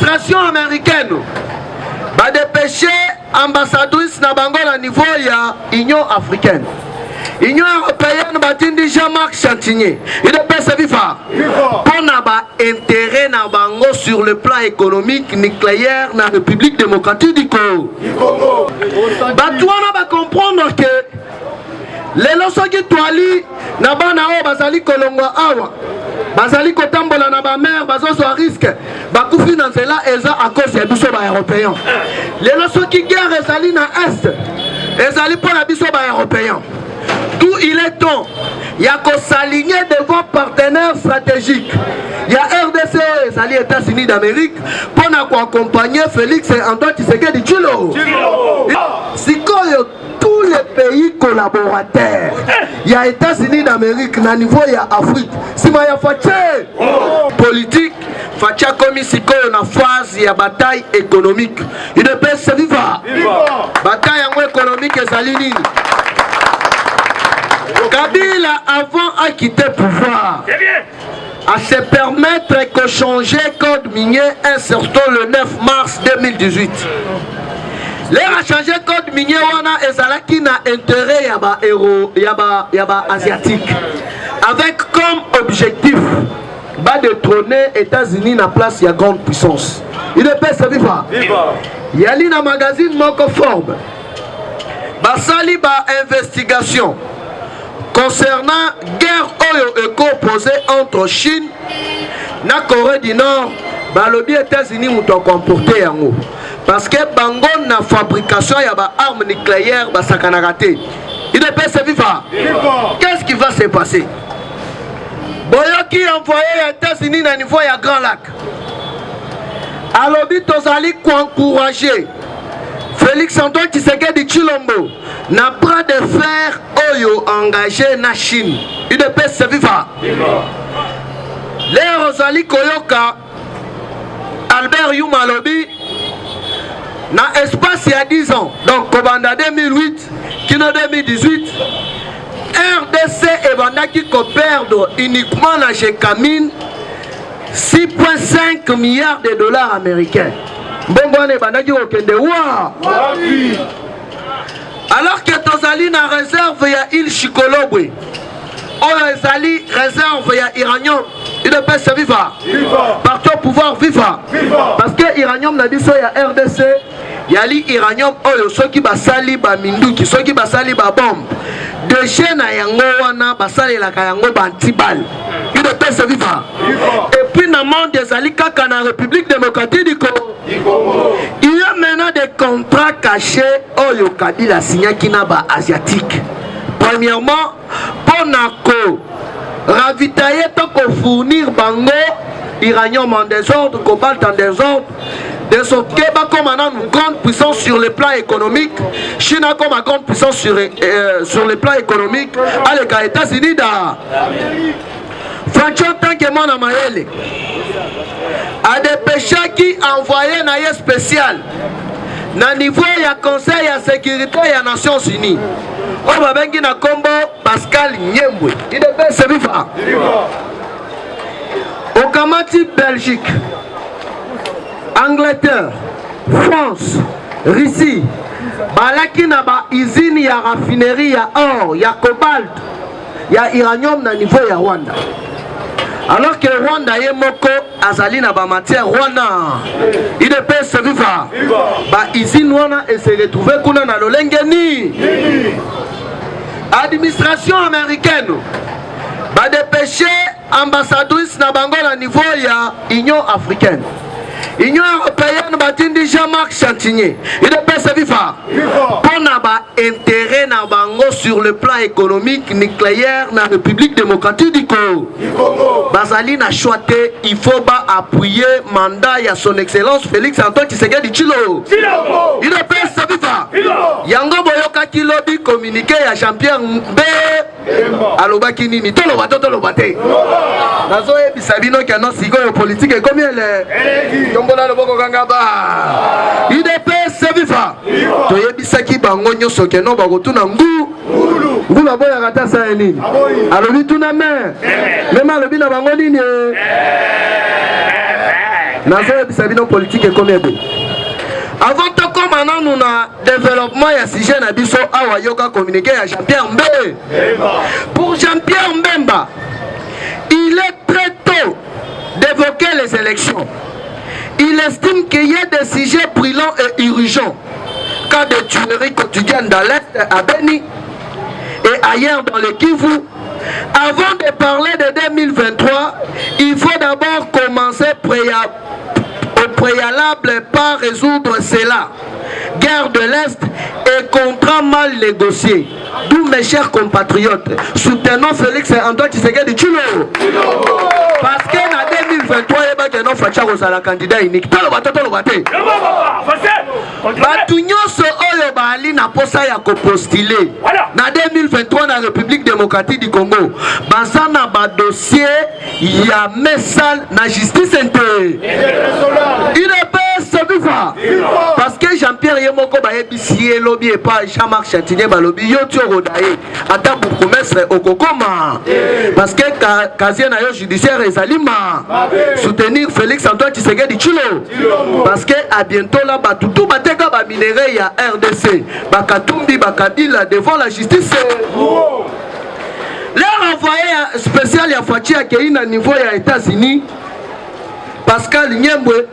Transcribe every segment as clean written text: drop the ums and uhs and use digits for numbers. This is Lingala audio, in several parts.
Administration américaine va dépêcher ambassadrice na bango na niveau ya Union africaine. Union européenne batindi Jean-Marc Chantinier. Il est pas viva. Pour n'aba intérêt na bango sur le plan économique nucléaire na République démocratique du Congo. Batouana va comprendre que les lois qui toali na bana o bazali kolongwa awa. Bazali kotambola na ba mer bazoso à risque. Bakufi na nzela eza à cause ya biso ba européen. Les lois qui guerre ezali na est. Ezali pour la biso ba européen. D'où il est temps, il y a qu'on s'aligner devant partenaires stratégiques. Il y a RDC, les États-Unis d'Amérique, pour nous accompagner Félix et Antoine Tshisekedi Tshilo. Si tous les pays collaborateurs, il y a États-Unis d'Amérique, à niveau il y a Afrique. Si il y a fait politique, Fatia comme ici na phase il y a bataille économique. Il ne peut se vivre. Bataille économique et salinine. Kabila, avant à quitter le pouvoir, à se permettre que changer code minier un certain le 9 mars 2018. L'air a changé code minier wana ezalaki na intérêt yaba asiatique. Avec comme objectif de détrôner États-Unis na place ya grande puissance. Il ne peut se vivre. Yali na magazine Moko Forbes. Basali ba investigation concernant guerre oyo opposée entre Chine na Corée du Nord, balobi États-Unis ont comporté yango parce que bango na fabrication ya ba armes nucléaires ba sakanagate. Il ne peut se vivre. Qu'est-ce qui va se passer? Boyoki envoyé aux États-Unis na niveau ya Grand Lac. Alobi tozali ko encourager Félix Antoine Tshisekedi Tshilombo n'a pas de fer oyo engagé na Chine. Il ne peut se vivre. Les Rosali Koyoka, Albert Youmalobi, na espace il y a 10 ans, donc Kobanda 2008, Kino 2018, RDC et Banda qui perdent uniquement la Gécamine 6,5 milliards de dollars américains. Alors que Tozali na réserve ya il Chikolobwe, Oyazali réserve ya Iranium, il ne peut se vivre. Partout au pouvoir vivre. Parce que Iranium n'a dit ça ya RDC, yali Iranium oyo soki basali ba minduki, soki basali ba bombe. De chaîne à yango wana basali la kayango bantibal. Il ne peut se vivre. Et puis dans le monde des Alikaka na République démocratique du Congo. Il y a maintenant des contrats cachés Oyo Kabila signé Kinaba asiatique. Premièrement, pour Nako ravitailler tant qu'on fournir Bango, Iranium en désordre, cobalt en désordre, de sorte que comme on a une grande puissance sur le plan économique, Chine a comme une grande puissance sur le plan économique, à les États-Unis da. Franchement, tant que mon amaël a dépêché qui envoyé un spécial na niveau ya conseil ya sécurité ya Nations Unies. On va bengi na combo Pascal Nyembwe. Il est se vivre. Au Kamati Belgique, Angleterre, France, Russie, balaki na ba usine ya raffinerie ya or, ya cobalt, ya uranium na niveau ya Rwanda. Alors que Rwanda est moko azali na ba matière Rwanda, il ne peut se vivre. Ba usine wana et se retrouver kuna na lolenge ni. Administration américaine va dépêcher ambassadrice na bango na niveau ya Union africaine. Union européenne batindi Jean-Marc Chantinier. Il ne peut se vivre. Pour n'aba intérêt na bango sur le plan économique nucléaire na République démocratique du Congo. Bazali na choité, il faut pas appuyer mandat ya son excellence Félix Antoine Tshisekedi Tshilo. Il ne peut se vivre. Yango boyoka ki lobby communiqué ya Jean-Pierre Mbe. Alobaki nini toloba te. Nazo ebisa bino ki non sikoyo politique et combien les Tombola le boko kangaba. Il ne peut se vivre. Toyebisa ki bango nyoso ke no bakotuna ngu. Ngu na boya kata sa nini. Alobi tuna me. Même alobi na bango nini. Sabino politique et combien de avant de commencer nous na développement ya sujet na biso awa yoka communiqué à Jean-Pierre Mbemba. Pour Jean-Pierre Mbemba, il est très tôt d'évoquer les élections. Il estime qu'il y a des sujets brûlants et urgents. Cas de tueries quotidiennes dans l'Est à Beni et ailleurs dans le Kivu. Avant de parler de 2023, il faut d'abord commencer au préalable par résoudre cela. Guerre de l'Est et contrat mal négocié. D'où mes chers compatriotes, soutenons Félix Antoine Tshisekedi Tshilombo. Parce que en 2023, il y a un Facha Rosala candidat unique. Batunyoso oyo bali na posa ya ko postuler na 2023 na République démocratique du Congo. Basana ba dossier ya mesal na justice interne. Il est pas saviva. Parce que Jean-Pierre Yemoko ba ebisié lobby et pas Jean-Marc Chantigné ba lobby yo tio rodaye ata bourgmestre okokoma. Parce que casier na yo judiciaire ezalima soutenir Félix Antoine Tshisekedi Tshilombo. Parce que à bientôt là ba tout bateka ba minéraux ya RDC Bakatumbi Bakabila devant la justice. Leur envoyé spécial ya Fachi akei na niveau ya États-Unis Pascal Nyembwe.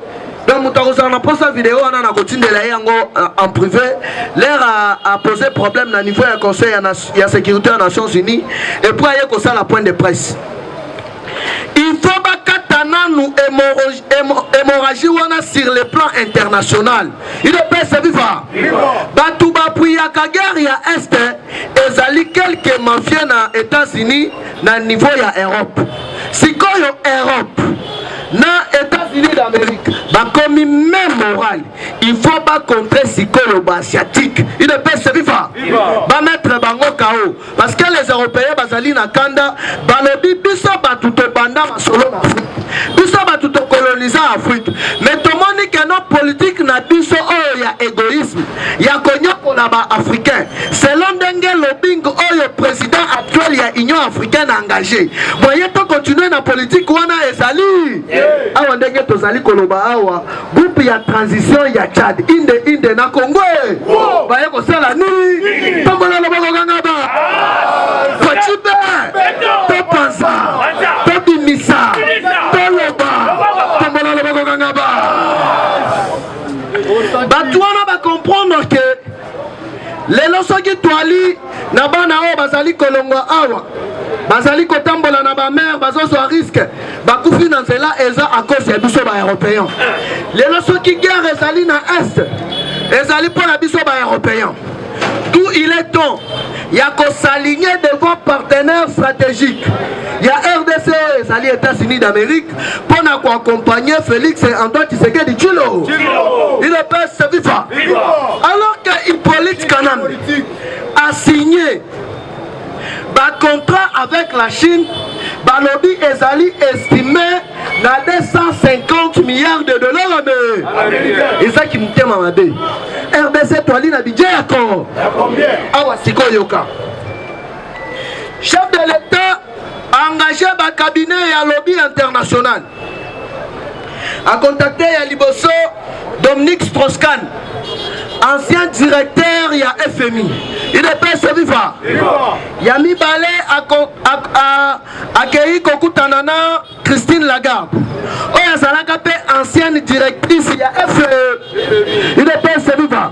Donc, on a posé la vidéo en privé. L'air a posé problème au niveau du Conseil de la sécurité des Nations Unies. Et pour aller comme ça la point de presse. Il faut que nous hémorragie sur le plan international. Il est pas vivant. Batouba Puyaka guerre ya Est. Et quelques mafias aux États-Unis na niveau de l'Europe. Si quoi Europe na États-Unis d'Amérique, bah comme même moral, il faut pas contrer si quoi asiatique. Il ne peut se vivre. Bah mettre bango KO. Parce que les Européens basali na kanda, bah le biso bah tout au banda ma solo en Afrique. Biso bah tout au colonisé en Afrique. Mais tout le monde que notre politique na biso oh ya égoïsme. Ya konyo pour la ba africain. Selon Dengue lobbying oh le président actuel ya Union africaine engagé. Voyez pas continuer na politique wana ezali. Awa ndenge tozali koloba awa groupe ya transition ya Tchad inde na Congo baye kosala nini tombola loboko ngaba Fachibe to panza to bimisa to loba tombola loboko ngaba batuana ba comprendre que les leçons qui toali na bana o bazali kolongwa awa bazali kotambola na ba mère bazoso à risque bakufi na nzela eza à cause ya biso ba européen les leçons qui guerre ezali na est ezali pour la biso ba européen d'où il est temps ya ko s'aligner devant partenaires stratégiques ya RDC ezali États-Unis d'Amérique pour na ko accompagner Félix Antoine Tshisekedi Tshilombo il est pas vivant alors que Hippolyte Kanam a signé un contrat avec la Chine, le lobby ezali estimé à 250 milliards de dollars. Et ça qui me tient à RDC toali na budget à quand? Awa siko yoka. Chef de l'État a engagé un cabinet et un lobby international. A contacté Liboso Dominique Strauss-Kahn, ancien directeur de la FMI. Il est pas vivant. Yami Balé a accueilli Kokutanana Christine Lagarde. Ancienne directrice de la FMI. Il est pas vivant.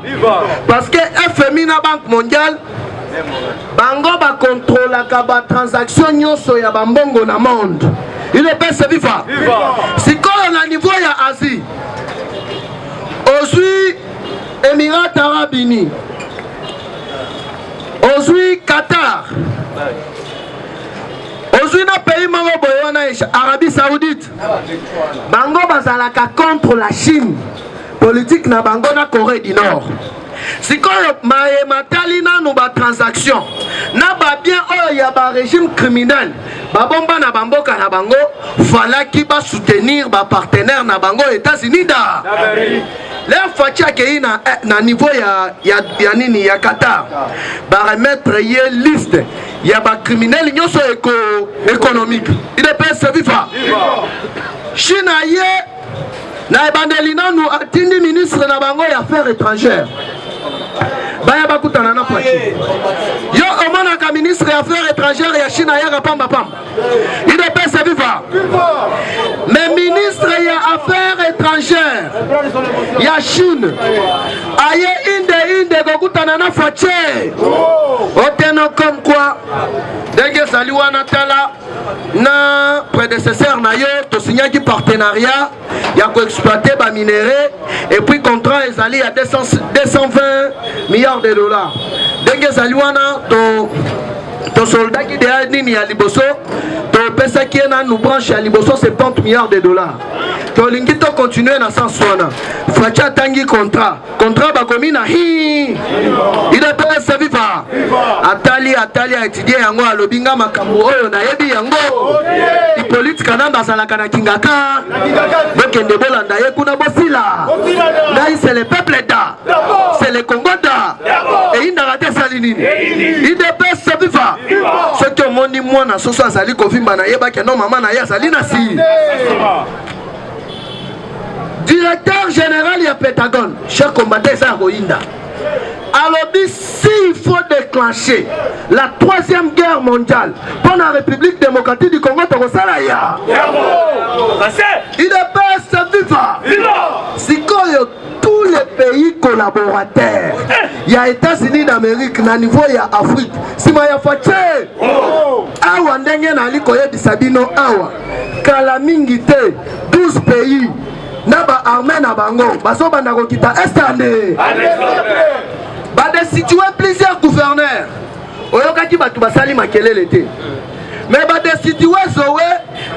Parce que FMI na Banque mondiale, Bango ba contrôle la transaction nyoso ya bambongo na monde. Il est pas vivant. Si on a niveau ya Asie, aujourd'hui Émirats Arabes Unis, aujourd'hui Qatar, aujourd'hui dans pays Arabie Saoudite, Bango bazalaka contre la Chine, politique na Bango na Corée du Nord. Si quand matali na nous ba transaction na ba bien oh ya ba régime criminel ba bomba na bamboka na bango fallait qui ba soutenir ba partenaire na bango États-Unis da leur fatia ke na niveau ya nini ya Qatar ba remettre ye liste ya ba criminel nyoso économique il est pas vivant Chine ye na ebandeli nanu atindi ministre na bango ya affaires étrangères baya bakutana na Faci yo omonaka ministre ya affaires étrangères ya Chine ayaka pamba pamba idepesa viva mais ministre ya affaires étrangères ya Chine aye inde kokutana na Faci oteno comme quoi denge sali wana tala na prédécesseur na yo to signaki partenariat ya ko exploiter ba minéraux et puis contrat ezali à 220 milliards de dollars denge sali wana to soldat qui de nini ya liboso to pesa qui na nous branche ya liboso 70 milliards de dollars to lingi to continuer na sans wana Faci tangi contrat bakomi na hi ida pesa viva atali a étudier yango alobinga makambo oyo na yebi yango i politique na basalaka na kingaka bokende bolanda ye kuna bosila ngai c'est le peuple da c'est le Congo da et indaka te sali nini ida pesa viva ce que moni mwana soso azali kovimba na yeba ke no mama na ye azali na si directeur général ya Pentagone, cher combattant ça Rohinda. Alors s'il faut déclencher la 3e guerre mondiale pour la République démocratique du Congo, Togosalaya. Il est pas viva. Si tous les pays collaborateurs, il y a États-Unis d'Amérique, na niveau il y a Afrique. Si moi y a Faci, awa ndenge na likoye bisabino awa, kalamingite 12 pays. Naba armée na bango baso banda kokita estande ba de situer plusieurs gouverneurs oyokaki batu basali makelele te mais ba de situer Zoé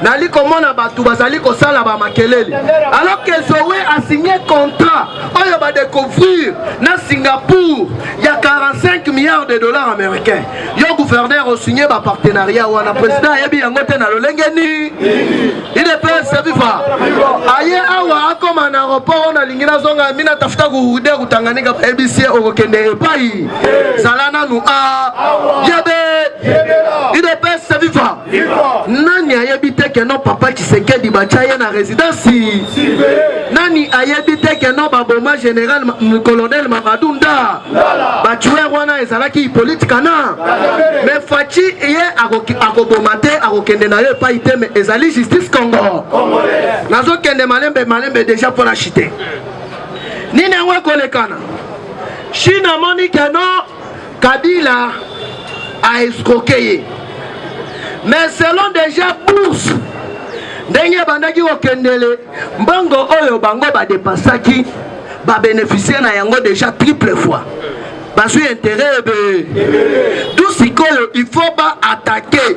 nali komona batu basali kosala ba makelele alors que Zoé a signé contrat oyo ba découvrir na Singapour il y a 45 milliards de dollars américains yo gouverneur a signé ba partenariat wana président yebi yango te na lolengeni il est pas servifa aye awa akoma na aéroport na lingina zonga mina tafuta kuhude kutanganika ABC okokende epai salana nu a yebe il est pas servifa nani ayebi te ke non papa Tshisekedi bachaye na résidence nani ayebi te ke non baboma général colonel Mamadunda batuer wana ezalaki politique na mais Faci ye akobomate akokende na yo epai te mais ezali justice Congo nazo kende malembe déjà pour la chiter nini yango ekolekana Chine amoni ke non Kabila a escroqué ye mais selon déjà bourse ndenge bandaki kokendele mbongo oyo bango badepasaki babénéficier na yango déjà triple fois bazwi intérêt tout sikoyo il faut ba attaquer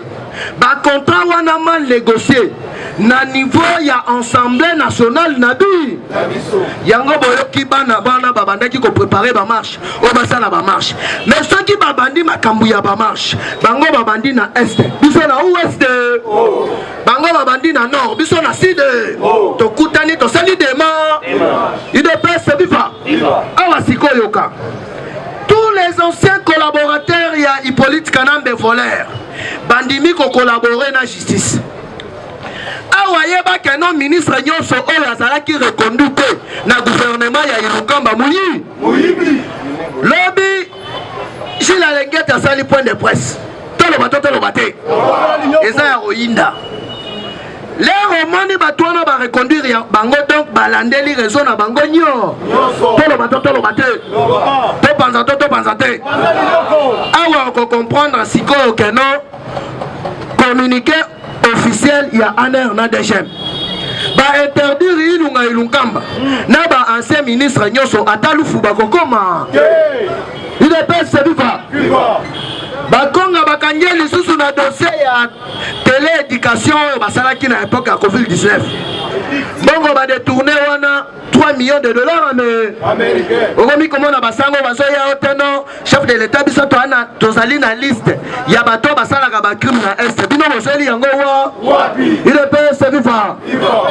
ba contrat wana mal négocier na niveau ya Assemblée nationale nabi yango boyoki bana babandaki ko préparer ba marche o basala ba marche mais ceux qui babandi makambu ya ba marche bango babandi na est biso na ouest bango babandi na nord biso na sud to kutani to sali dema ide pese bifa awa sikoyo ka tous les anciens collaborateurs ya Hippolyte Kanambe voleur bandimi ko collaborer na justice awa yeba ke non ministre nyonso oyo azalaki reconduite na gouvernement ya Ilukamba muyibi lobby Gilles Alengete asali point de presse toloba te eza ya Rohinda les romani batwana ba reconduire ya bango donc balandeli raison na bango nyo toloba te to panza te awa ko comprendre sikoyo ke non communiqué officiel ya ANR na DGM ba interdire Ilukamba na ba ancien ministre nyoso atalufu bakokoma il est pas servifa bakonga bakangeli susu na dossier ya télééducation basalaki na époque ya Covid-19 bongo ba détourné wana 3 millions de dollars américains okomi komona basango bazoya oteno chef de l'état biso to ana tozali na liste ya bato basalaka ba crime na est bino boseli yango wa il est pas servifa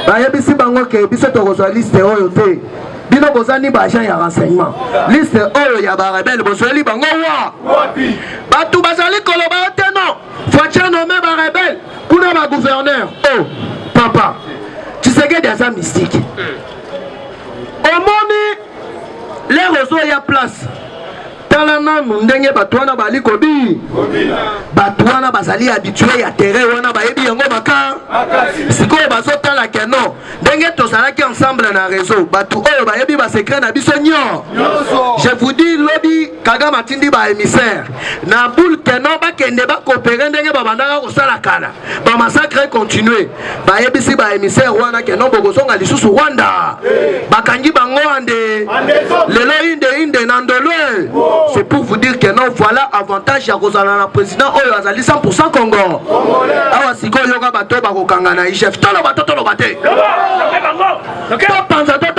ba yebisi bango ke biso to kozwa liste oyo te bino bozani ba agent ya renseignement liste oyo ya ba rebelle boseli bango wa batu bazali koloba oteno Faci nommé ba rebelle kuna ba gouverneur oh papa Tshisekedi asa mystique omoni les réseaux ya place tala nanu ndenge bato wana bali kobi bato wana bazali habitué ya terrain wana bayebi yango maka sikoyo bazotala ke non ndenge tozalaki ensemble na réseau bato oyo bayebi basekret na biso nyo je vous dis lobi kaga matindi ba émissaire na boule ke non bakende bakopere ndenge babandaka kosala kala bamassacre continue bayebisi ba émissaire wana ke non bokozonga lisusu Rwanda bakangi bango ande lelo inde na ndolwe. C'est pour vous dire que non, voilà avantage à Rosalana président Oyo Azali 100% Congo. Awa siko yoga bato bako kangana chef tolo bato bate.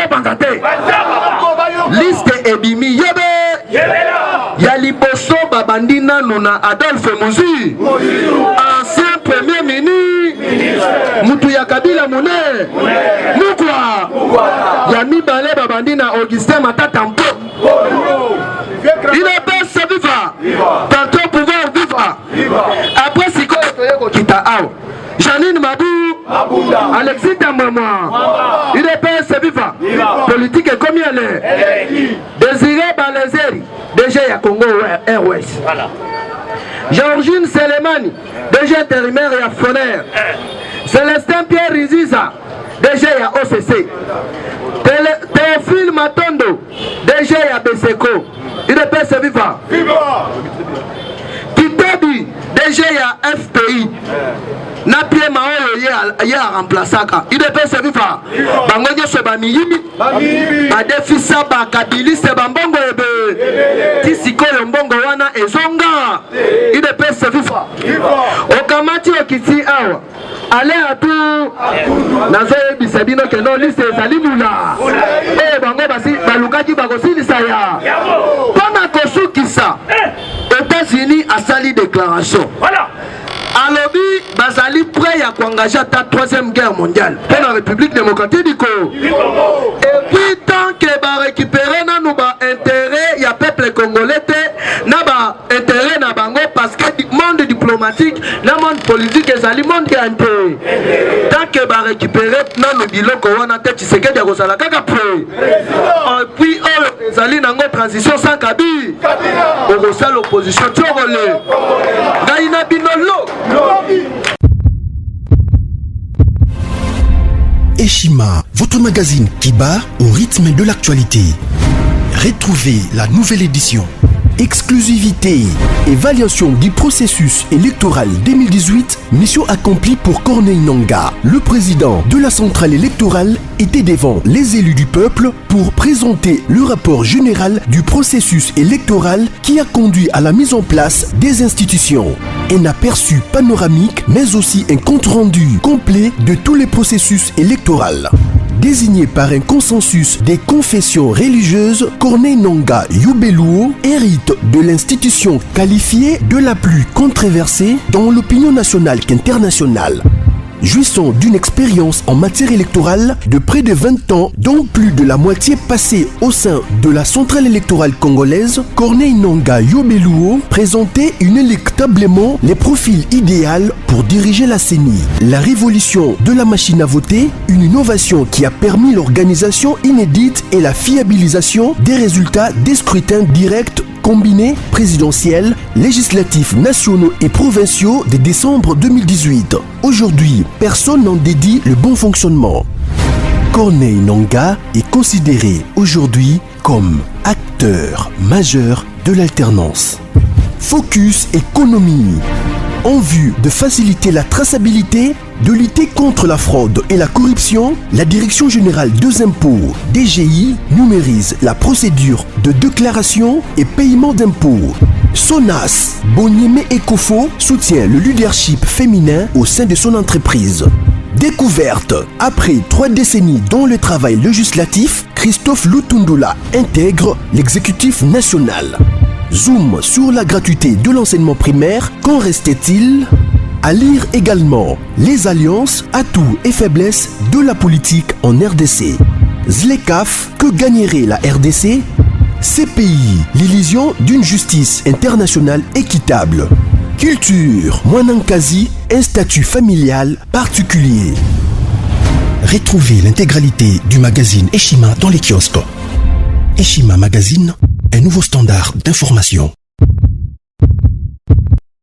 Panzate. Liste ebimi yebe. Ya liboso babandina nuna Adolphe Muzi. Ancien premier ministre. Mutu ya Kabila Mune. Mukwa. Ya mibale babandina Augustin Matata Mpo. Il est bien se vivre. Partout pouvoir vivre. Après si quoi kita ao. Janine Mabou. Alexis Tamama. Il est bien se vivre. Politique est comme elle est. Désiré Balezeri. DG ya Congo Airways. Voilà. Georgine Selemani. DG intérimaire ya Foner. Célestin Pierre Riziza. DG ya OCC. Théophile Matondo. DG ya Beseko. Il est pas se vivre. Kitebi, DG ya FPI. Napie Maoyo ya remplaçaka. Il est pas se vivre. Bango nyoso ba miyimi. Ba defisa ba kabiliste ba mbongo ebe. Tisiko yo mbongo wana ezonga. Il est pas se vivre. Okamati okiti awa. Allez à tout. Nazo bisabino ke non liste salimula. Bango basi balukaki bakosi saya. Pendant que Soukissa, États-Unis a sali déclaration. Voilà. Alobi bazali prêt à engager la 3e guerre mondiale pour la République démocratique du Congo. Et puis tant que va récupérer nos intérêts, il y a peuple congolais, n'a pas intérêt na bango parce que le monde diplomatique, le monde politique et le monde qui a intérêt. Tant que va récupérer nos biloko wana tête c'est que de la kaka prêt. Et puis on zali nango transition sans Kabi. On reçoit l'opposition tchorole. Gaïna binolo. Eshima, votre magazine qui bat au rythme de l'actualité. Retrouvez la nouvelle édition. Exclusivité, évaluation du processus électoral 2018, mission accomplie pour Corneille Nangaa. Le président de la centrale électorale était devant les élus du peuple pour présenter le rapport général du processus électoral qui a conduit à la mise en place des institutions. Un aperçu panoramique, mais aussi un compte-rendu complet de tous les processus électoraux. Désigné par un consensus des confessions religieuses, Corneille Nangaa Yobeluo hérite de l'institution qualifiée de la plus controversée dans l'opinion nationale qu'internationale. Jouissant d'une expérience en matière électorale de près de 20 ans, dont plus de la moitié passée au sein de la centrale électorale congolaise, Corneille Nangaa Yobeluo présentait inéluctablement les profils idéaux pour diriger la CENI. La révolution de la machine à voter, une innovation qui a permis l'organisation inédite et la fiabilisation des résultats des scrutins directs combinés présidentiels, législatifs nationaux et provinciaux de décembre 2018. Aujourd'hui, personne n'en dédie le bon fonctionnement. Corneille Nangaa est considéré aujourd'hui comme acteur majeur de l'alternance. Focus économie. En vue de faciliter la traçabilité, de lutter contre la fraude et la corruption, la Direction générale des impôts, DGI, numérise la procédure de déclaration et paiement d'impôts. Sonas, Bonieme Ekofo soutient le leadership féminin au sein de son entreprise. Découverte. Après 3 décennies dans le travail législatif, Christophe Lutundula intègre l'exécutif national. Zoom sur la gratuité de l'enseignement primaire. Qu'en restait-il? À lire également les alliances, atouts et faiblesses de la politique en RDC. Zlekaf, que gagnerait la RDC? CPI, l'illusion d'une justice internationale équitable. Culture, Mwanankazi, un statut familial particulier. Retrouvez l'intégralité du magazine Eshima dans les kiosques. Eshima Magazine, un nouveau standard d'information.